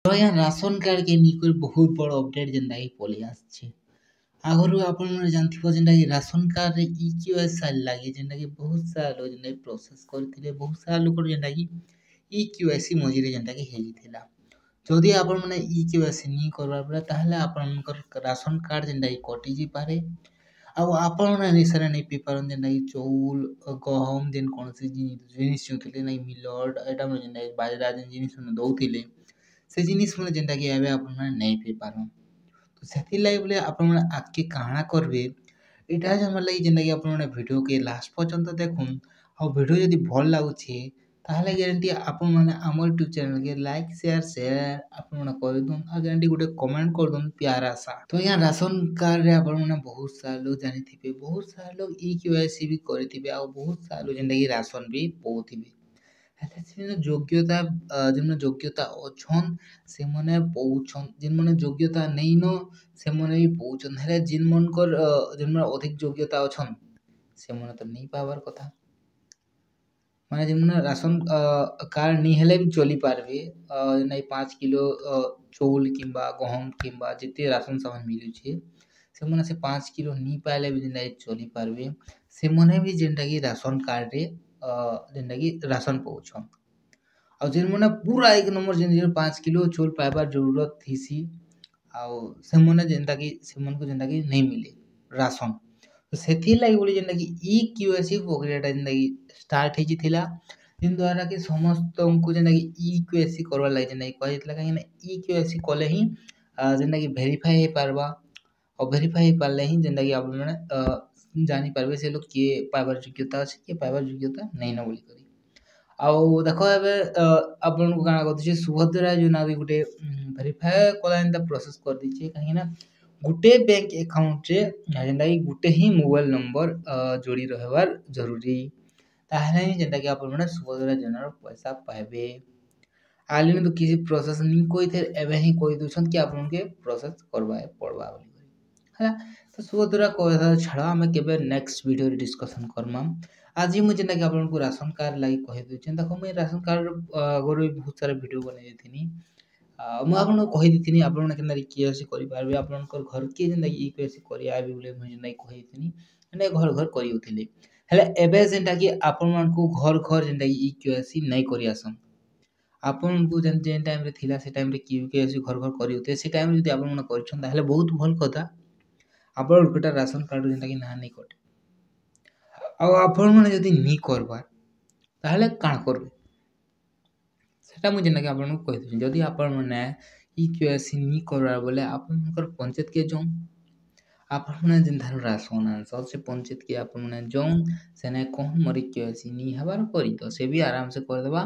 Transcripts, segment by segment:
तो यहाँ ration card के निकर बहुत बड़ अपडेट जेनटा कि पलि आछे। आगरू आपण माने जानथिबो जेनटा कि राशन कार्ड रे ईक्यूआईसी लागि जेनटा कि बहुत सारा लोग जेनटा कि प्रोसेस करथिले, बहुत सारा लोक जेनटा कि ईक्यूआईसी मझिरे जेनटा कि हेजिथिला। जदि आपण माने ईक्यूआईसी नी करबार पड़े ताहले आपनकर राशन कार्ड जेनटा कि कटि जी पारे। ଆଉ ଆପଣ ନିଶାରେ ନେଇ ପିଇ ପାରନ୍ତି ଯେନ୍ଟାକି ଚଉଲ୍ ଗହମ ଯେନ୍ କୌଣସି ଜିନିଷ୍ ଯଉଥିଲେ ନାଇଁ ମିଲଟ୍ ଏଟା ମାନେ ଯେନ୍ଟାକି ବାଜରା ଯେନ୍ ଜିନିଷ୍ ମାନେ ଦଉଥିଲେ ସେ ଜିନିଷ୍ ମାନେ ଯେନ୍ଟାକି ଏବେ ଆପଣମାନେ ନେଇ ପିଇ ପାରନ୍। ତ ସେଥିର୍ଲାଗି ବୋଲେ ଆପଣମାନେ ଆଗ୍କେ କାଣା କରିବେ ଏଇଟା ଜାଣିବାର୍ ଲାଗି ଯେନ୍ଟାକି ଆପଣମାନେ ଭିଡ଼ିଓକେ ଲାଷ୍ଟ ପର୍ଯ୍ୟନ୍ତ ଦେଖୁନ୍। ଆଉ ଭିଡ଼ିଓ ଯଦି ଭଲ୍ ଲାଗୁଛେ ତାହେଲେ ଗ୍ୟାରେଣ୍ଟି ଆପଣମାନେ ଆମର ୟୁଟ୍ୟୁବ୍ ଚ୍ୟାନେଲ୍‌କେ ଲାଇକ୍ ସେୟାର ଆପଣମାନେ କରିଦଉନ୍ ଆଉ ଗ୍ୟାରେଣ୍ଟି ଗୋଟେ କମେଣ୍ଟ କରିଦଉନ୍ प्यारा सा। तो यहाँ राशन कार्ड रे आपने बहुत सारा लोग जानिथिबे, बहुत सारा लोग ईक्यूआईसी भी करथिबे और बहुत सारा लोग जेनटा कि राशन भी पउथिबे। हेले से योग्यता जेन योग्यता अछन से माने पउछन, जेन माने योग्यता नहीं न से माने भी पउछन। हेले जिन मनकर जेन माने अधिक योग्यता अछन से माने तो नहीं पावर कथा। माने जेन माने राशन कार्ड नहीं हेले भी चली पारबे नहीं 5 किलो चौल किंबा गहम किंबा जिते राशन सामान मिलुछे से माने से 5 किलो नी पाइले भी जेनटा चली पारबे से माने भी जेनटा कि राशन कार्ड रे जेनटा कि राशन पउछन। और जेन माने पूरा एक नंबर जेन 5 किलो चौल पाइबार जरूरत थिसी आउ से माने जेनटा कि से मन को जेनटा कि नहीं मिले राशन। तो सेथिर लागि बोली जेनटा कि ईक्यूआईसी प्रक्रियाटा जेनटा कि स्टार्ट हेजिथिला जिन द्वारा कि समस्त को जेनटा कि ईक्यूआईसी करबार लागि जेनटा कि कहजिथिला काहे ना ईक्यूआईसी कले ही जेनटा कि भेरिफाई हे पारबा और भेरिफाई हे पारले ही जेनटा कि आपण माने जानि पारबे से लोग किए पाइबार योग्यता अछि किए पाइबार योग्यता नहीं न बोली करी। आउ देखो एबे आपण को काना कहते सुभद्रा योजना भी गुटे भेरिफाई कला एंता प्रोसेस कर दीछे काहे ना गुटे बैंक अकाउंट रे जेनटा कि गुटे ही मोबाइल नंबर जोड़ी रहबार जरूरी ताहले ही जेनटा कि आपण माने सुभद्रा योजना रो पैसा पाइबे। आलिन तो किसी प्रोसेस नहीं कोई थे एबे ही कोई दूछन कि आपण के प्रोसेस करबा पड़बा बोली है। तो सुभद्रा कथा छाड़ा हमें केबे नेक्स्ट वीडियो रे डिस्कशन करमाम। आज ही मुझे कि आपण को राशन कार्ड लागि कहि दूछन देखो मैं राशन कार्ड गोर बहुत सारा वीडियो बनै देथिनी मु आपण को कहि दिथिनी आपण केना ईक्यूआईसी करि पारबे आपनकर घर के जेनता ईक्यूआईसी करि आबे बोले मुझे नहीं कहि दिथिनी ने घर घर करि उथिले। हेले एबे जेनटा कि आपण मान को घर घर जेनटा ईक्यूआईसी नहीं करि आसन आपण को जेन टाइम रे थिला से टाइम रे ईक्यूआईसी घर घर करि उथे से टाइम जदी आपण माने करछन ताहले बहुत भल कथा आपण गोटा राशन कार्ड जेनटा कि ना नहीं कटे। आ आपण माने जदी नी करबार ताहले काण करबे सेटा मु जेनटा कि आपण को कहि दउछ जदी आपण माने ईक्यूआईसी नी करबार बोले आपनकर पंचायत के जों आपण माने जेन धारो राशन आंस से पंचायत के आपण माने जों सेने कोन मरि ईक्यूआईसी नी हबार करी तो से भी आराम से कर देबा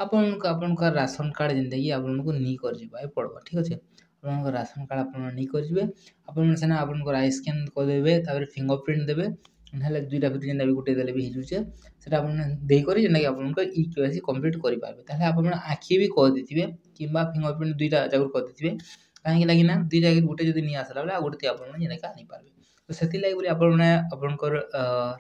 आपन का राशन कार्ड जेनटा कि आपण को नी कर जिबा पड़बा ठीक अछि। आपन का राशन कार्ड आपण नी कर जिबे आपण सेना आपण को आई स्कैन कर देबे तापर फिंगरप्रिंट देबे नहले दुईटा फिर जेनटा भी गुटे देले भी हिजुचे सेटा आपण देई करी जेनटा कि आपण को ईक्यूआईसी कंप्लीट करि पारबे ताहले आपण आखि भी कर देथिबे किबा फिंगरप्रिंट दुईटा जागर कर देथिबे काहे लागि ना दुई जागे गुटे जदी नी आसला बेले आ गुटे आपण जेनटा कि आनी पारबे। तो सेति लागि बोली आपण माने आपनकर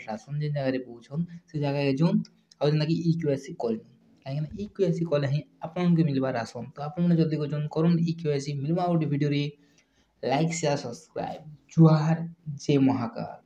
राशन जेन जगह रे पहुचन से जगह के जोन आ जेनटा कि ईक्यूआईसी करिन काहे ना ईक्यूआईसी कले ही आपण के मिलबा राशन तो आपण माने जल्दी को जोन करन ईक्यूआईसी मिलबा ओडी वीडियो रे लाइक शेयर सब्सक्राइब जुहार जय महाकाल।